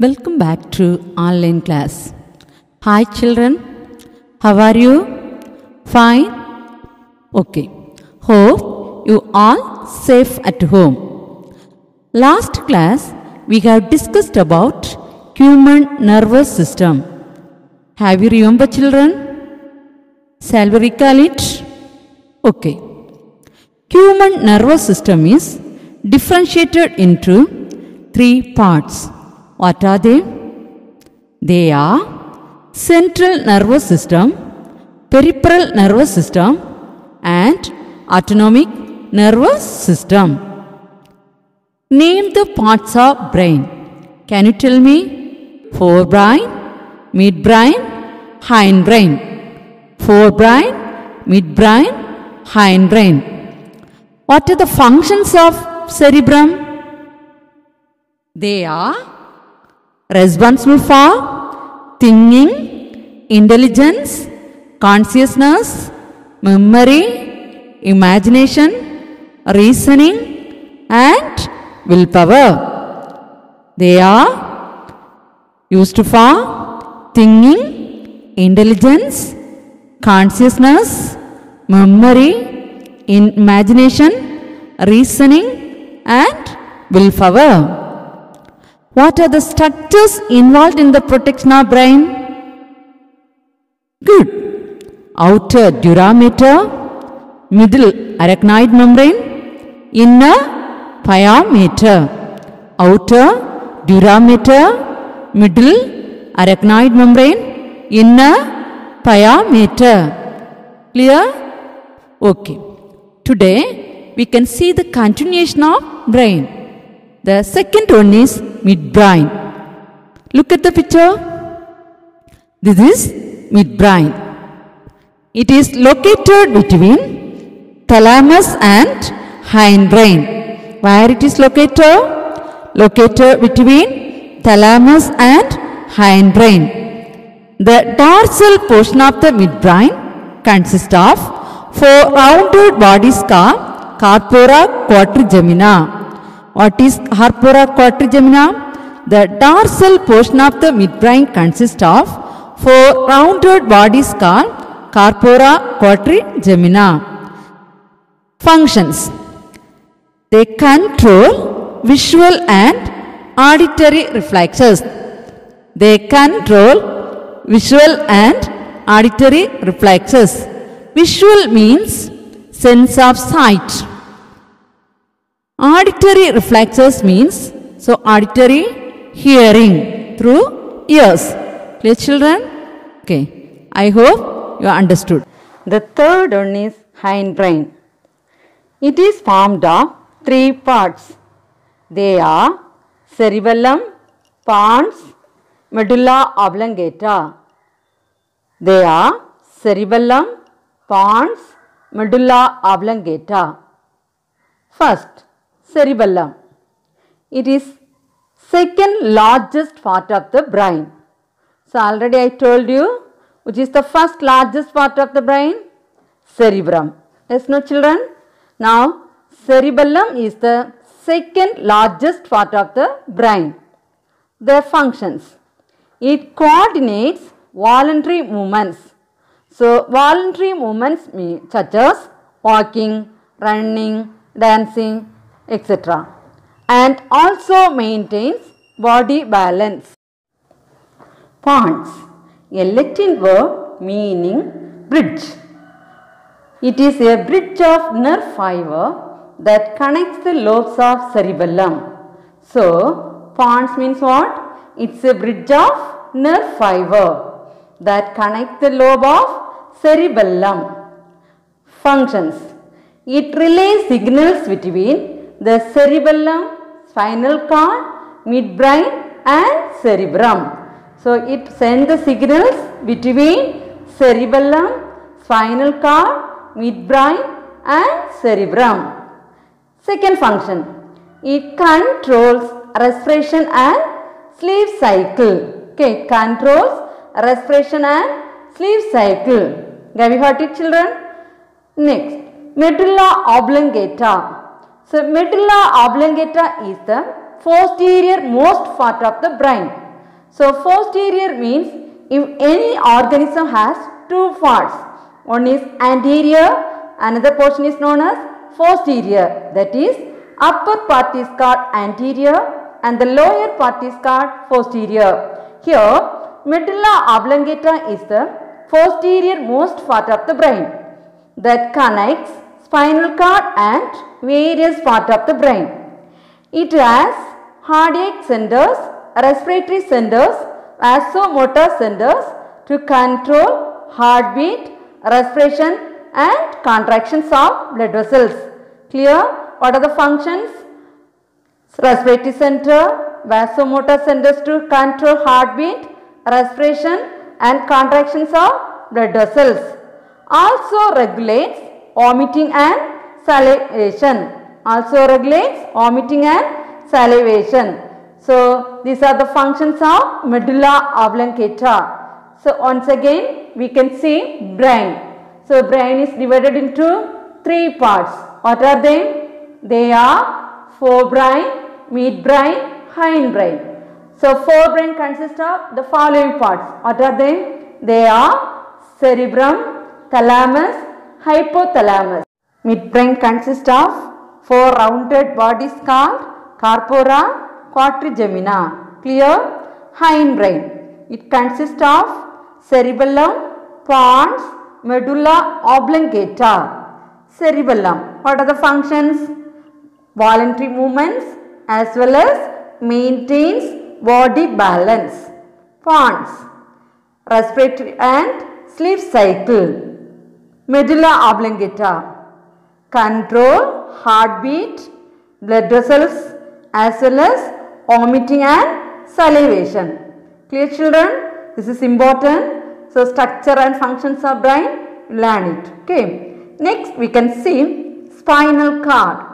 Welcome back to online class. Hi children, how are you? Fine? Okay. Hope you all safe at home. Last class we have discussed about human nervous system. Have you remember children? Shall we recall it? Okay. Human nervous system is differentiated into three parts. What are they? They are central nervous system, peripheral nervous system and autonomic nervous system. Name the parts of brain. Can you tell me? Forebrain, midbrain, hindbrain. Forebrain, midbrain, hindbrain. What are the functions of cerebrum? They are responsible for thinking, intelligence, consciousness, memory, imagination, reasoning and willpower. They are used for thinking, intelligence, consciousness, memory, imagination, reasoning and willpower. What are the structures involved in the protection of brain? Good. Outer dura mater, middle arachnoid membrane, inner pia mater. Outer dura mater, middle arachnoid membrane, inner pia mater. Clear? Okay. Today we can see the continuation of brain. The second one is midbrain. Look at the picture. This is midbrain. It is located between thalamus and hindbrain. Where it is located? Located between thalamus and hindbrain. The dorsal portion of the midbrain consists of four rounded bodies called corpora quadrigemina. What is corpora quadrigemina? The dorsal portion of the midbrain consists of four rounded bodies called corpora quadrigemina. Functions. They control visual and auditory reflexes. They control visual and auditory reflexes. Visual means sense of sight. Auditory reflexes means, so auditory hearing through ears. Clear children? Okay. I hope you understood. The third one is hindbrain. It is formed of three parts. They are cerebellum, pons, medulla oblongata. They are cerebellum, pons, medulla oblongata. First, cerebellum. It is second largest part of the brain. So already I told you which is the first largest part of the brain? Cerebrum. Yes, no children? Now cerebellum is the second largest part of the brain. Their functions. It coordinates voluntary movements. So voluntary movements such as walking, running, dancing, etc. and also maintains body balance. Pons, a Latin word meaning bridge. It is a bridge of nerve fiber that connects the lobes of cerebellum. So, pons means what? It's a bridge of nerve fiber that connects the lobe of cerebellum. Functions. It relays signals between the cerebellum, spinal cord, midbrain and cerebrum. So, it sends the signals between cerebellum, spinal cord, midbrain and cerebrum. Second function. It controls respiration and sleep cycle. Okay, controls respiration and sleep cycle. Have you heard it children? Next. Medulla oblongata. So, medulla oblongata is the posterior most part of the brain. So posterior means if any organism has two parts, one is anterior, another portion is known as posterior. That is, upper part is called anterior and the lower part is called posterior. Here, medulla oblongata is the posterior most part of the brain that connects spinal cord and various parts of the brain. It has cardiac centers, respiratory centers, vasomotor centers to control heartbeat, respiration and contractions of blood vessels. Clear? What are the functions? Respiratory center, vasomotor centers to control heartbeat, respiration and contractions of blood vessels. Also regulates vomiting and salivation. So these are the functions of medulla oblongata. So once again we can see brain. So brain is divided into three parts. What are they? They are forebrain, midbrain, hindbrain. So forebrain consists of the following parts. What are they? They are cerebrum, thalamus, hypothalamus. Midbrain consists of four rounded bodies called corpora quadrigemina. Clear? Hindbrain. It consists of cerebellum, pons, medulla oblongata. Cerebellum. What are the functions? Voluntary movements as well as maintains body balance. Pons. Respiratory and sleep cycle. Medulla oblongata. Control heartbeat, blood vessels as well as vomiting and salivation. Clear children? This is important. So structure and functions of brain, learn it. Okay. Next we can see spinal cord.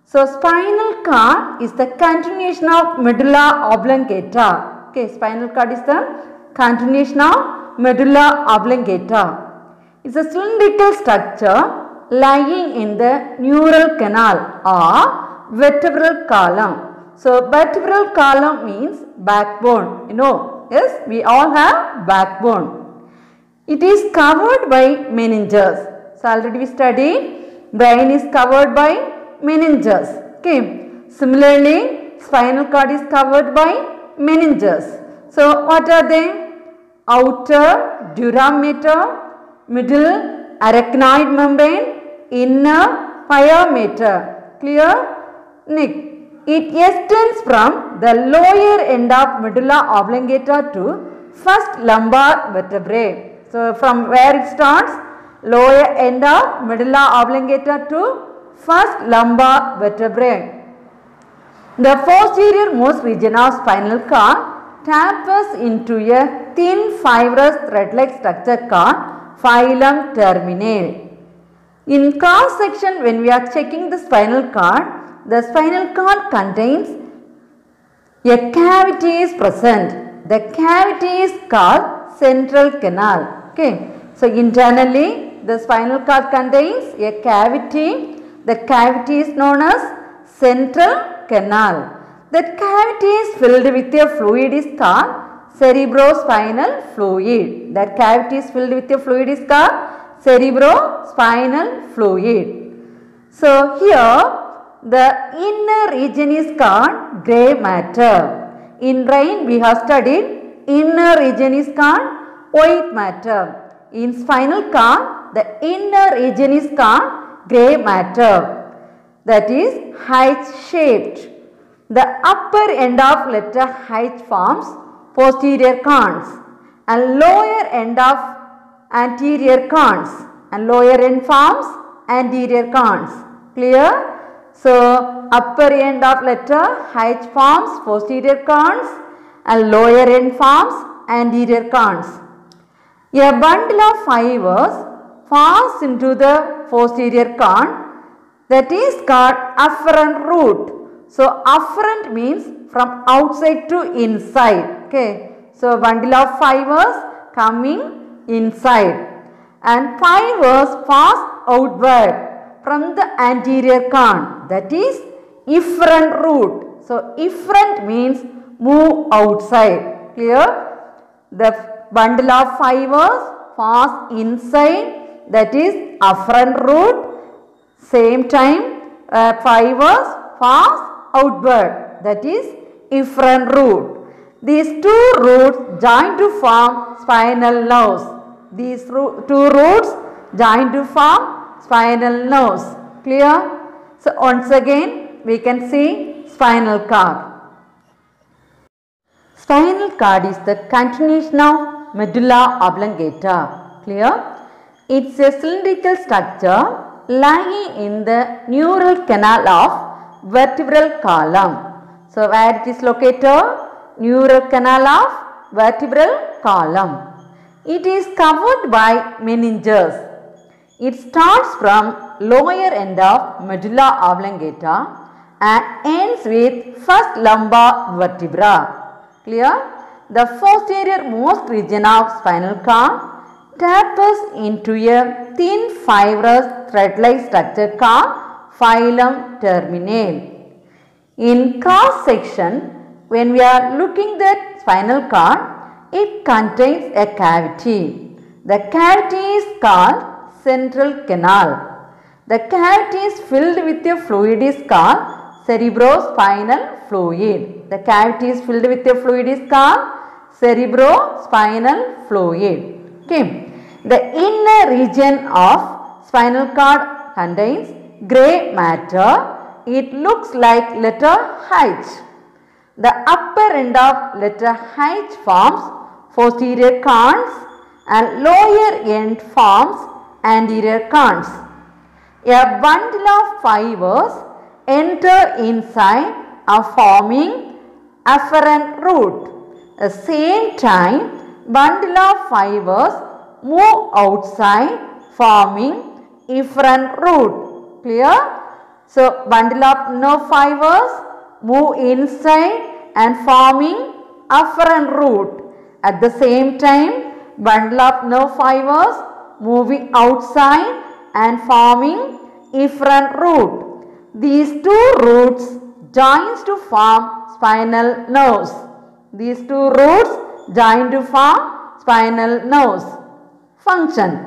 So spinal cord is the continuation of medulla oblongata. Okay, spinal cord is the continuation of medulla oblongata. It's a cylindrical structure lying in the neural canal or vertebral column. So vertebral column means backbone. You know, yes, we all have backbone. It is covered by meninges. So already we studied brain is covered by meninges. Okay. Similarly, spinal cord is covered by meninges. So what are they? Outer dura mater, middle arachnoid membrane, inner pia mater. Clear? Next, it extends from the lower end of medulla oblongata to first lumbar vertebrae. So from where it starts? Lower end of medulla oblongata to first lumbar vertebrae. The posterior most region of spinal cord tapers into a thin fibrous thread-like structure called phylum terminale. In cross section, when we are checking the spinal cord contains a cavity is present. The cavity is called central canal. Okay. So internally the spinal cord contains a cavity. The cavity is known as central canal. That cavity is filled with a fluid is called cerebrospinal fluid. That cavity is filled with a fluid is called cerebrospinal fluid. So here the inner region is called grey matter. In brain we have studied inner region is called white matter. In spinal cord the inner region is called grey matter, that is H shaped. The upper end of letter H forms posterior corns and lower end of anterior corns and lower end forms anterior corns. Clear? So upper end of letter H forms posterior corns and lower end forms anterior corns. A bundle of fibers falls into the posterior corn, that is called afferent root. So afferent means from outside to inside. Okay. So bundle of fibers coming inside and fibers pass outward from the anterior corn, that is efferent root. So efferent means move outside. Clear? The bundle of fibers pass inside, that is afferent root. Same time fibers pass outward, that is efferent root. These two roots join to form spinal nerves. These two roots join to form spinal nerves. Clear? So once again we can see spinal cord. Spinal cord is the continuation of medulla oblongata. Clear? It's a cylindrical structure lying in the neural canal of vertebral column. So where it is located? Neural canal of vertebral column. It is covered by meninges. It starts from lower end of medulla oblongata and ends with first lumbar vertebra. Clear? The posterior most region of spinal cord tapers into a thin fibrous thread-like structure called filum terminale. In cross section, when we are looking at spinal cord, it contains a cavity. The cavity is called central canal. The cavity is filled with a fluid is called cerebrospinal fluid. The cavity is filled with a fluid is called cerebrospinal fluid. Okay. The inner region of spinal cord contains grey matter. It looks like letter H. The upper end of letter H forms posterior corns and lower end forms anterior corns. A bundle of fibers enter inside of forming afferent root. At the same time, bundle of fibers move outside forming efferent root. Clear? So, bundle of nerve fibers move inside and forming afferent root. At the same time, bundle of nerve fibers moving outside and forming efferent root. These two roots joins to form spinal nerves. These two roots join to form spinal nerves. Function.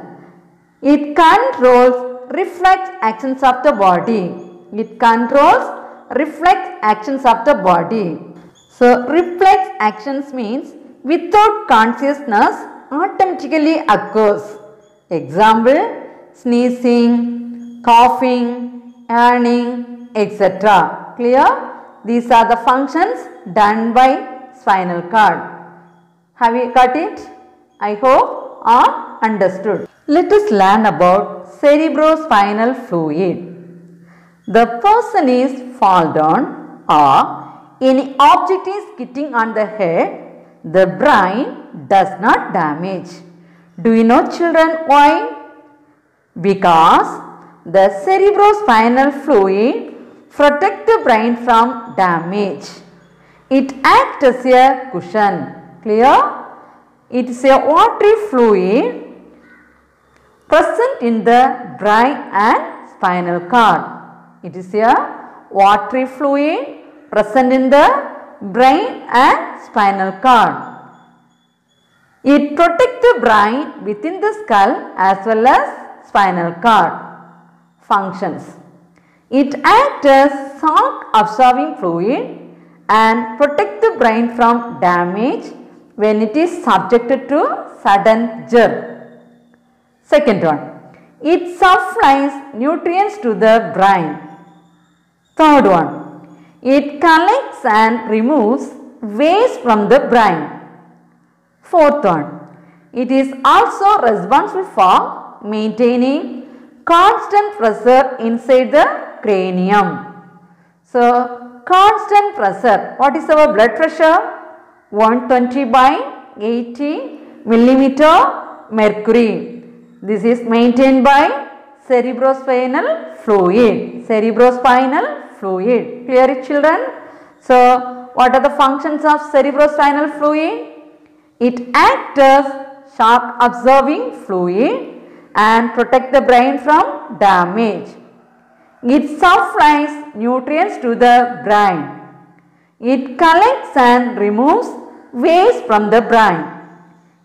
It controls reflex actions of the body. It controls reflex actions of the body. So, reflex actions means without consciousness automatically occurs. Example, sneezing, coughing, yawning, etc. Clear? These are the functions done by spinal cord. Have you got it? I hope or understood. Let us learn about cerebrospinal fluid. The person is fall down or any object is hitting on the head, the brain does not damage. Do you know children why? Because the cerebrospinal fluid protects the brain from damage. It acts as a cushion. Clear? It is a watery fluid present in the brain and spinal cord. It is a watery fluid present in the brain and spinal cord. It protects the brain within the skull as well as spinal cord. Functions. It acts as shock absorbing fluid and protects the brain from damage when it is subjected to sudden jerk. Second one. It supplies nutrients to the brain. Third one, it collects and removes waste from the brain. Fourth one, it is also responsible for maintaining constant pressure inside the cranium. So, constant pressure, what is our blood pressure? 120/80 millimeter mercury. This is maintained by cerebrospinal fluid. Cerebrospinal fluid. Clear it, children? So, what are the functions of cerebrospinal fluid? It acts as shock absorbing fluid and protect the brain from damage. It supplies nutrients to the brain. It collects and removes waste from the brain.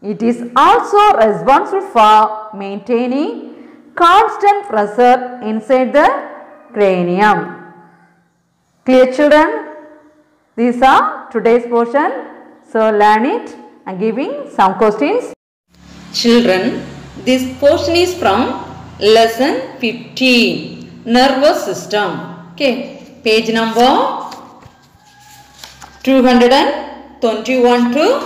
It is also responsible for maintaining constant pressure inside the cranium. Clear, children? These are today's portion. So learn it and giving some questions. Children, this portion is from lesson 15, nervous system. Okay, page number 221 to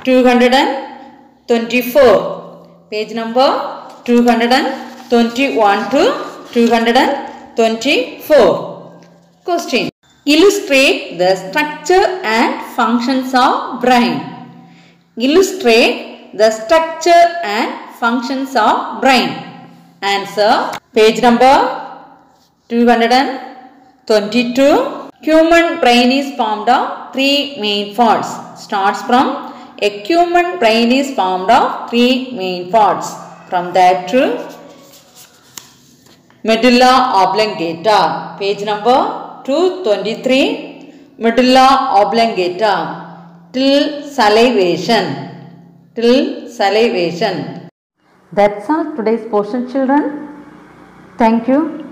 224. Page number 221 to 224. Question. Illustrate the structure and functions of brain. Illustrate the structure and functions of brain. Answer. Page number 222. Human brain is formed of three main parts. Starts from a human brain is formed of three main parts. From that to medulla oblongata. Page number 223. Medulla oblongata till salivation. Till salivation. That's all today's portion, children. Thank you.